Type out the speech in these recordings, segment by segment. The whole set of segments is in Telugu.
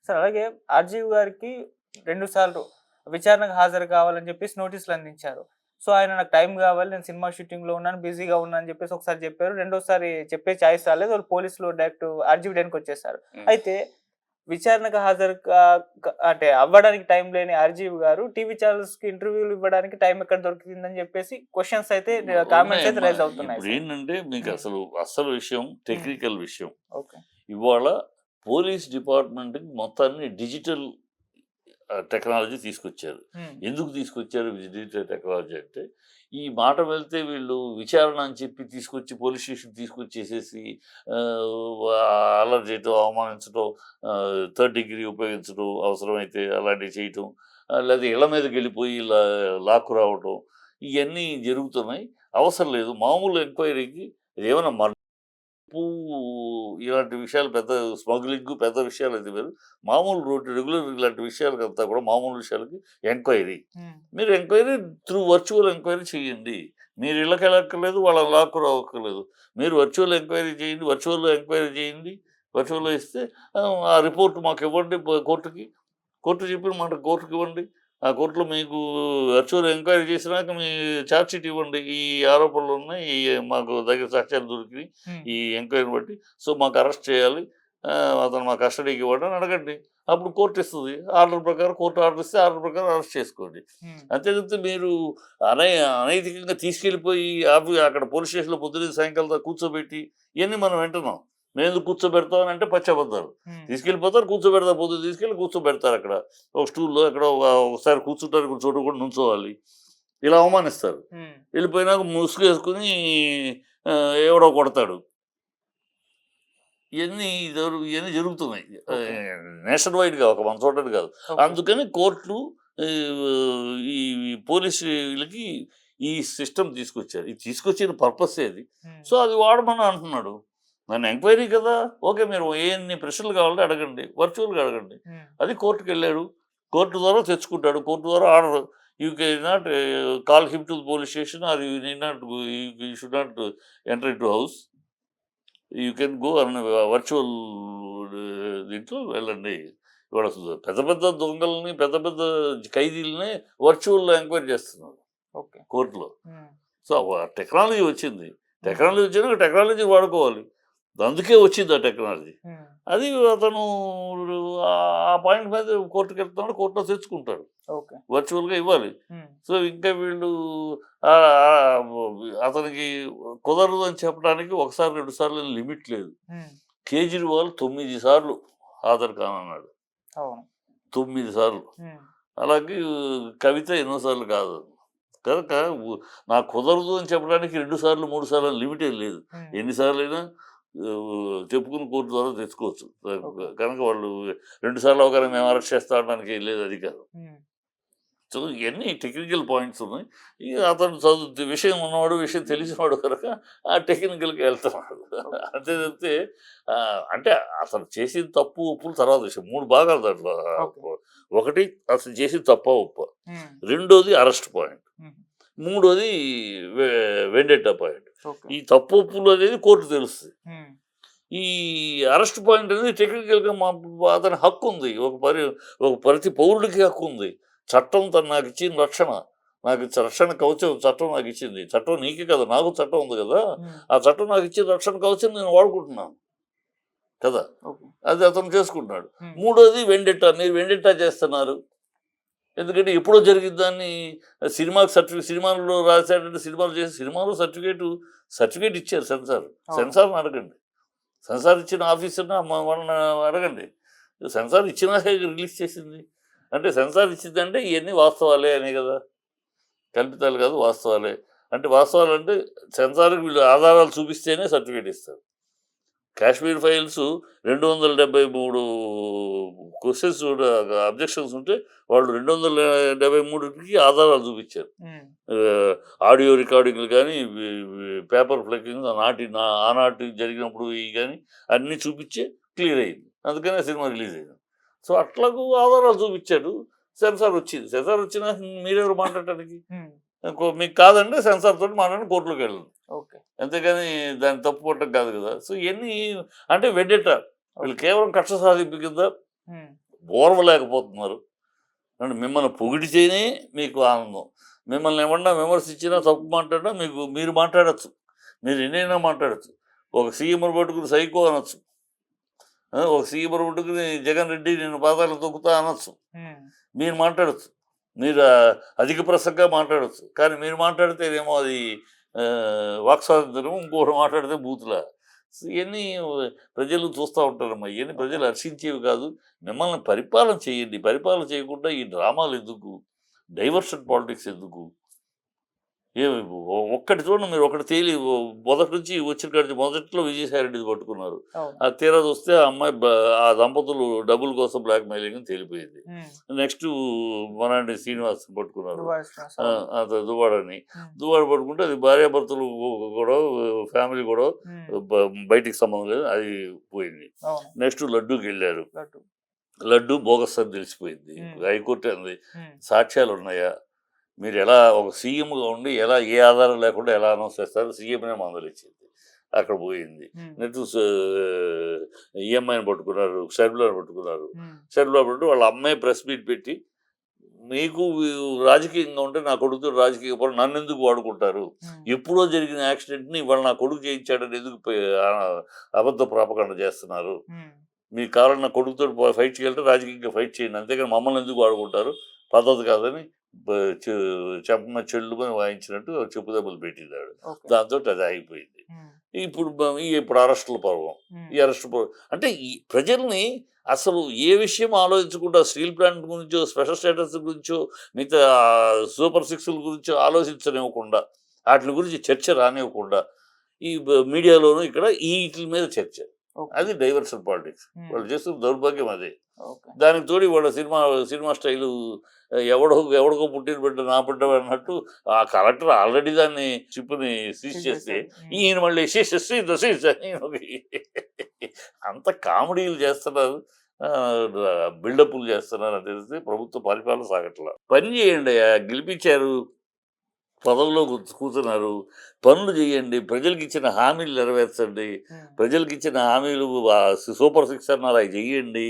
సార్ అలాగే ఆర్జీవి గారికి 2 సార్లు విచారణకు హాజరు కావాలని చెప్పేసి నోటీసులు అందించారు. సో, ఆయన నాకు టైం గావాలి. నేను సినిమా షూటింగ్‌లో ఉన్నాను, బిజీగా ఉన్నా అని చెప్పేసి ఒకసారి చెప్పారు. రెండోసారి చెప్పే చాయిస్ రాలేదు. వాళ్ళు పోలీసులు డైరెక్ట్ ఆర్జీవి డెన్‌కొచ్చేసారు. అయితే విచారణకు హాజరు కా క అంటే అవ్వడానికి టైం లేని ఆర్జీవి గారు టీవీ ఛానెల్స్‌కి ఇంటర్వ్యూలు ఇవ్వడానికి టైం ఎక్కడ దొరికిందని చెప్పేసి క్వెషన్స్ అయితే కామెంట్స్ అయితే ఉన్నాయమ్మా. రైజ్ అవుతున్నాయి సార్. ఇప్పుడేంటంటే మీకు అసలు విషయం టెక్నికల్ విషయం. ఓకే. ఇవాళ పోలీస్ డిపార్ట్మెంట్‌కి మొత్తాన్ని డిజిటల్ టెక్నాలజీ తీసుకొచ్చారు. ఎందుకు తీసుకొచ్చారు డిజిటల్ టెక్నాలజీ అంటే, ఈ మాట వెళ్తే వీళ్ళు విచారణ అని చెప్పి తీసుకొచ్చి పోలీస్ స్టేషన్ తీసుకొచ్చేసేసి అల్లరి చేయటం, అవమానించడం, థర్డ్ డిగ్రీ ఉపయోగించడం, అవసరమైతే అలాంటివి చేయటం, లేదా ఇళ్ల మీదకి వెళ్ళిపోయి లాక్కు రావటం, ఇవన్నీ జరుగుతున్నాయి. అవసరం లేదు. మామూలు ఎంక్వైరీకి ఏమైనా ఇలాంటి విషయాలు పెద్ద స్మగ్లింగ్ పెద్ద విషయాలు అయితే వేరు. మామూలు రెగ్యులర్ ఇలాంటి విషయాలకంతా కూడా మామూలు విషయాలకి ఎంక్వైరీ. మీరు ఎంక్వైరీ త్రూ వర్చువల్ ఎంక్వైరీ చేయండి. మీరు ఇళ్ళకి వెళ్ళక్కర్లేదు, వాళ్ళని లాక్కు రావక్కర్లేదు. మీరు వర్చువల్ ఎంక్వైరీ చేయండి. వర్చువల్లో ఎంక్వైరీ చేయండి. వర్చువల్లో ఇస్తే ఆ రిపోర్ట్ మాకు ఇవ్వండి కోర్టుకి. కోర్టు చెప్పిన మాట కోర్టుకి ఇవ్వండి. ఆ కోర్టులో మీకు వర్చువల్ ఎంక్వైరీ చేసినాక మీ ఛార్జ్ షీట్ ఇవ్వండి. ఈ ఆరోపణలు ఉన్నాయి, ఈ మాకు దగ్గర సాక్ష్యాలు దొరికినాయి ఈ ఎంక్వైరీని బట్టి. సో మాకు అరెస్ట్ చేయాలి, అతను మా కస్టడీకి ఇవ్వండి అని అడగండి. అప్పుడు కోర్టు ఇస్తుంది. ఆర్డర్ ప్రకారం కోర్టు ఆర్డర్ ఇస్తే ఆర్డర్ ప్రకారం అరెస్ట్ చేసుకోండి. అంతే తప్పితే మీరు అనైతికంగా తీసుకెళ్ళిపోయి అక్కడ పోలీస్ స్టేషన్లో పొద్దున్న సాయంకాలం దాకా కూర్చోబెట్టి ఇవన్నీ మనం వింటున్నాం. మేము ఎందుకు కూర్చోబెడతామని అంటే పచ్చబద్దాలు. తీసుకెళ్ళిపోతారు, కూర్చోబెడతారు, పొద్దున్న తీసుకెళ్ళి కూర్చోబెడతారు. అక్కడ ఒక స్టూల్లో ఎక్కడ ఒకసారి కూర్చుంటారు, చోటు కూడా నుంచోవాలి. ఇలా అవమానిస్తారు. వెళ్ళిపోయినాక ముసుగు వేసుకుని ఎవడో కొడతాడు. ఇవన్నీ జరుగుతున్నాయి నేషనల్ వైడ్గా, ఒక మన చోటని కాదు. అందుకని కోర్టులు ఈ పోలీసులకి ఈ సిస్టమ్ తీసుకొచ్చారు. ఇది తీసుకొచ్చిన పర్పస్ ఏది? సో అది వాడమని అంటున్నాడు. నన్ను ఎంక్వైరీ కదా, ఓకే, మీరు ఎన్ని ప్రశ్నలు కావాలంటే అడగండి, వర్చువల్గా అడగండి. అది కోర్టుకు వెళ్ళాడు, కోర్టు ద్వారా తెచ్చుకుంటాడు, కోర్టు ద్వారా order. You can not call him to police station, or you need not, you should not enter into house. You can go అన్న వర్చువల్ దీంట్లో వెళ్ళండి. ఇవాళ పెద్ద పెద్ద దొంగల్ని, పెద్ద పెద్ద ఖైదీలని వర్చువల్లో ఎంక్వైరీ చేస్తున్నారు కోర్టులో. సో టెక్నాలజీ వచ్చింది. టెక్నాలజీ వచ్చినాక టెక్నాలజీ వాడుకోవాలి. అందుకే వచ్చింది ఆ టెక్నాలజీ. అది అతను ఆ పాయింట్ మీద కోర్టుకు వెళ్తున్నాడు, కోర్టులో తెచ్చుకుంటాడు, వర్చువల్గా ఇవ్వాలి. సో ఇంకా వీళ్ళు అతనికి కుదరదు అని చెప్పడానికి ఒకసారి 2 సార్లు లిమిట్ లేదు. కేజ్రీవాల్ 9 సార్లు హాజరు కానన్నాడు, 9 సార్లు. అలాగే కవిత ఎన్నోసార్లు కాదు. కనుక నాకు కుదరదు అని చెప్పడానికి 2 సార్లు 3 సార్లు లిమిటే లేదు. ఎన్నిసార్లు అయినా చెప్పుకుని కోర్టు ద్వారా తెచ్చుకోవచ్చు. కనుక వాళ్ళు 2 సార్లు అవగానే మేము అరెస్ట్ చేస్తా అనడానికి లేదు అధికారం. సో ఇవన్నీ టెక్నికల్ పాయింట్స్ ఉన్నాయి. అతను విషయం ఉన్నవాడు, విషయం తెలిసినవాడు కనుక ఆ టెక్నికల్కి వెళ్తున్నాడు. అంతే తప్పితే అంటే అతను చేసిన తప్పు ఒప్పులు తర్వాత విషయం. 3 భాగాలు దాంట్లో. ఒకటి అతను చేసిన తప్ప ఒప్ప, రెండోది అరెస్ట్ పాయింట్, మూడోది వెండెట్టా పాయింట్. ఈ తప్పు ఒప్పులు అనేది కోర్టు తెలుస్తుంది. ఈ అరెస్ట్ పాయింట్ అనేది టెక్నికల్గా అతని హక్కు ఉంది. ఒక ప్రతి పౌరుడికి హక్కు ఉంది. చట్టం నాకు ఇచ్చిన రక్షణ, నాకు రక్షణ కవచం చట్టం నాకు ఇచ్చింది. చట్టం నీకే కదా, నాకు చట్టం ఉంది కదా. ఆ చట్టం నాకు ఇచ్చిన రక్షణ కవచం నేను వాడుకుంటున్నాను కదా, అది అతను చేసుకుంటున్నాడు. మూడోది వెండెట్టా. మీరు వెండెట్టా చేస్తున్నారు. ఎందుకంటే ఎప్పుడో జరిగింది దాన్ని సినిమాలో రాశాడంటే సినిమాలు చేసి సినిమాలో సర్టిఫికేట్ ఇచ్చారు సెన్సార్ని అడగండి. సెన్సార్ ఇచ్చిన ఆఫీసర్ని వాళ్ళని అడగండి. సెన్సార్ ఇచ్చినాకే రిలీజ్ చేసింది అంటే సెన్సార్ ఇచ్చిందంటే ఇవన్నీ వాస్తవాలే అని కదా, కల్పితాలు కాదు, వాస్తవాలే. అంటే వాస్తవాలు అంటే సెన్సార్కి వీళ్ళు ఆధారాలు చూపిస్తేనే సర్టిఫికేట్ ఇస్తారు. కాశ్మీర్ ఫైల్స్ 273 క్వశ్చన్స్ అబ్జెక్షన్స్ ఉంటే వాళ్ళు 273కి ఆధారాలు చూపించారు. ఆడియో రికార్డింగ్లు కానీ, పేపర్ ఫ్లెక్కింగ్ ఆనాటి జరిగినప్పుడు ఇవి కానీ అన్నీ చూపించే క్లియర్ అయింది. అందుకనే సినిమా రిలీజ్ అయింది. సో అట్లాగూ ఆధారాలు చూపించాడు. సెన్సార్ వచ్చింది. సెన్సార్ వచ్చినా మీరెవరు మాట్లాడటానికి? మీకు కాదంటే సెన్సార్ తోటి మాట్లాడి కోర్టులోకి వెళ్ళండి. అంతేగాని దాన్ని తప్పు పట్టడం కాదు కదా. సో ఇవన్నీ అంటే వెండెట్టా. వీళ్ళు కేవలం కక్ష సాధింపు కింద ఓర్వలేకపోతున్నారు. అంటే మిమ్మల్ని పొగిడితేనే మీకు ఆనందం. మిమ్మల్ని ఏమన్నా విమర్శించినా, తప్పు మాట్లాడినా మీరు మాట్లాడొచ్చు. మీరు ఎన్నైనా మాట్లాడొచ్చు. ఒక సీఎంను పట్టుకుని సైకో అనొచ్చు. ఒక సీఎంను పట్టుకుని జగన్ రెడ్డి నేను పాదాలు తొక్కుతా అనొచ్చు. మీరు మాట్లాడొచ్చు. మీరు అధిక ప్రసంగా మాట్లాడొచ్చు. కానీ మీరు మాట్లాడితేనేమో అది వాక్ స్వాతంత్రం, ఇంకోటి మాట్లాడితే బూతులా. ఇవన్నీ ప్రజలు చూస్తూ ఉంటారమ్మా. ఇవన్నీ ప్రజలు హర్షించేవి కాదు. మిమ్మల్ని పరిపాలన చేయండి. పరిపాలన చేయకుండా ఈ డ్రామాలు ఎందుకు? డైవర్షన్ పాలిటిక్స్ ఎందుకు? ఏమి ఒక్కటి చూడండి, మీరు ఒకటి మొదటి నుంచి వచ్చిన కాడి మొదట్లో విజయసాయి రెడ్డిది పట్టుకున్నారు. ఆ తీరా చూస్తే ఆ అమ్మాయి ఆ దంపతులు డబ్బుల కోసం బ్లాక్ మెయిలింగ్ అని తెలిపోయింది. నెక్స్ట్ మనాండి శ్రీనివాస్ పట్టుకున్నారు, దువ్వాడని. దువ్వాడ పట్టుకుంటే అది భార్యాభర్తలు కూడా, ఫ్యామిలీ కూడా బయటికి సంబంధం లేదు, అది పోయింది. నెక్స్ట్ లడ్డూకి వెళ్ళారు. లడ్డు బోగస్ అని తెలిసిపోయింది. హైకోర్టు అంది సాక్ష్యాలు ఉన్నాయా? మీరు ఎలా ఒక సీఎంగా ఉండి ఎలా ఏ ఆధారం లేకుండా ఎలా అనౌన్స్ చేస్తారు? సీఎంనే మందలిచ్చింది, అక్కడ పోయింది. నెక్స్ట్ ఈఎంఐని పట్టుకున్నారు, షర్మిలాని పట్టుకున్నారు. షర్మిలా పట్టు వాళ్ళ అమ్మాయి ప్రెస్ మీట్ పెట్టి, మీకు రాజకీయంగా ఉంటే నా కొడుకుతో రాజకీయ పనులు నన్ను ఎందుకు వాడుకుంటారు? ఎప్పుడో జరిగిన యాక్సిడెంట్ని ఇవాళ నా కొడుకు చేయించాడని ఎందుకు అబద్ధ ప్రాపకాండ చేస్తున్నారు? మీ కారణం నా కొడుకుతో ఫైట్ చేయాలంటే రాజకీయంగా ఫైట్ చేయండి, అంతేగాని మమ్మల్ని ఎందుకు వాడుకుంటారు? పద్ధతి కాదని చెంప చెల్లుకొని వాయించినట్టు చెప్పు దెబ్బలు పెట్టిందాడు. దాంతో అది ఆగిపోయింది. ఇప్పుడు అరెస్టుల పర్వం. ఈ అరెస్టు అంటే ఈ ప్రజల్ని అసలు ఏ విషయం ఆలోచించకుండా, స్టీల్ ప్లాంట్ గురించో, స్పెషల్ స్టేటస్ గురించో, మిగతా సూపర్ సిక్స్ల గురించో ఆలోచించనివ్వకుండా, వాటి గురించి చర్చ రానివ్వకుండా, ఈ మీడియాలోనూ ఇక్కడ వీటి మీద చర్చ. అది డైవర్షన్ పాలిటిక్స్. వాళ్ళు చేస్తున్న దౌర్భాగ్యం అదే. దానికి తోడి వాళ్ళ సినిమా స్టైలు ఎవడికో పుట్టిన బిడ్డ నా బిడ్డ అన్నట్టు, ఆ కలెక్టర్ ఆల్రెడీ దాన్ని చిప్పుని సీజ్ చేస్తే ఈయన మళ్ళీ అంత కామెడీలు చేస్తున్నారు, బిల్డప్లు చేస్తున్నారు అని తెలిస్తే ప్రభుత్వ పరిపాలన సాగట్లా. పని చేయండి, గెలిపించారు, పదవిలో కూర్చున్నారు, పనులు చేయండి, ప్రజలకు ఇచ్చిన హామీలు నెరవేర్చండి. ప్రజలకు ఇచ్చిన హామీలు సూపర్ సిక్స్ అన్నారు, అవి చెయ్యండి.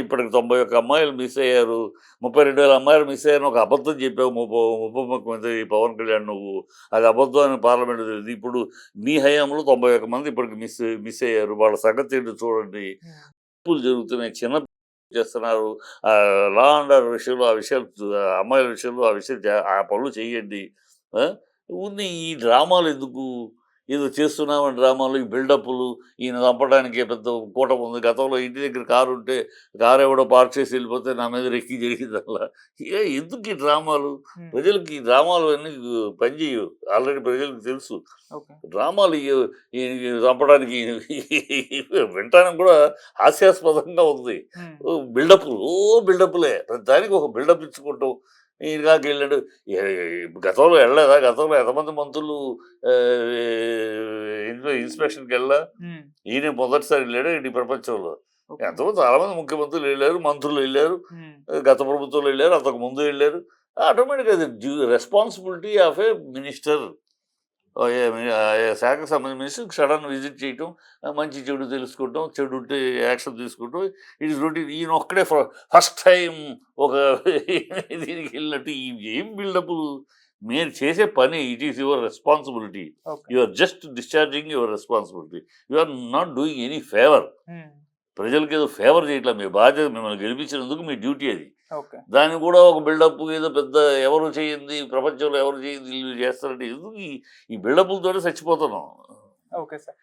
ఇప్పటికి 91 అమ్మాయిలు మిస్ అయ్యారు, 32,000 అమ్మాయిలు మిస్ అయ్యారని ఒక అబద్ధం చెప్పావు ఉప ముఖ్యమంత్రి పవన్ కళ్యాణ్. నువ్వు అది అబద్ధం అని పార్లమెంట్ తెలియదు. ఇప్పుడు మీ హయాంలో 91 మంది ఇప్పటికి మిస్ అయ్యారు. వాళ్ళ సంగతి ఏంటో చూడండి. తప్పులు జరుగుతున్నాయి, చిన్న చేస్తున్నారు. లా అండ్ ఆర్డర్ విషయంలో ఆ విషయాలు, అమ్మాయిల విషయంలో ఆ పనులు చేయండి. ఉంది ఈ డ్రామాలు ఎందుకు? ఏదో చేస్తున్నామని డ్రామాలు, ఈ బిల్డప్లు, ఈయన చంపడానికి పెద్ద కూటమి ఉంది. గతంలో ఇంటి దగ్గర కారు ఉంటే కారు ఎవడో పార్క్ చేసి వెళ్ళిపోతే నా మీద రెక్కి జరిగింది అలా. ఎందుకు ఈ డ్రామాలు? ప్రజలకి ఈ డ్రామాలు అన్నీ పనిచేయవు, ఆల్రెడీ ప్రజలకు తెలుసు. డ్రామాలు చంపడానికి వినటానికి కూడా హాస్యాస్పదంగా ఉంది. బిల్డప్లే, దానికి ఒక బిల్డప్ ఇచ్చుకుంటాం. ఈయనగాకి వెళ్ళాడు, గతంలో వెళ్ళలేదా? గతంలో ఎంతమంది మంత్రులు ఇన్స్పెక్షన్కి వెళ్ళా? ఈయన మొదటిసారి వెళ్ళాడు ఈ ప్రపంచంలో. ఎంతమంది చాలామంది ముఖ్యమంత్రులు వెళ్ళారు, మంత్రులు వెళ్ళారు, గత ప్రభుత్వంలో వెళ్ళారు, అంతకు ముందు వెళ్ళారు. ఆటోమేటిక్గా అది రెస్పాన్సిబిలిటీ ఆఫ్ ఏ మినిస్టర్. శాఖకు సంబంధించిన మినిస్టర్ సడన్ విజిట్ చేయటం, మంచి చెడు తెలుసుకోవటం, చెడు ఉంటే యాక్షన్ తీసుకోవటం, ఇట్ ఈస్ రొటీన్. ఈయన ఒక్కడే ఫస్ట్ టైం ఒక దీనికి వెళ్ళినట్టు ఏం బిల్డప్? మీరు చేసే పని, it is your responsibility. You are just discharging your responsibility. You are not doing any favour. ప్రజలకు ఏదో ఫేవర్ చేయట్లా. మీ బాధ్యత, మిమ్మల్ని గెలిపించినందుకు మీ డ్యూటీ అది. దాన్ని కూడా ఒక బిల్డప్, ఏదో పెద్ద ఎవరు చేయింది, ప్రపంచంలో ఎవరు చేయింది వీళ్ళు చేస్తారంటే ఎందుకు? ఈ బిల్డప్లతోనే చచ్చిపోతున్నాం. Okay sir.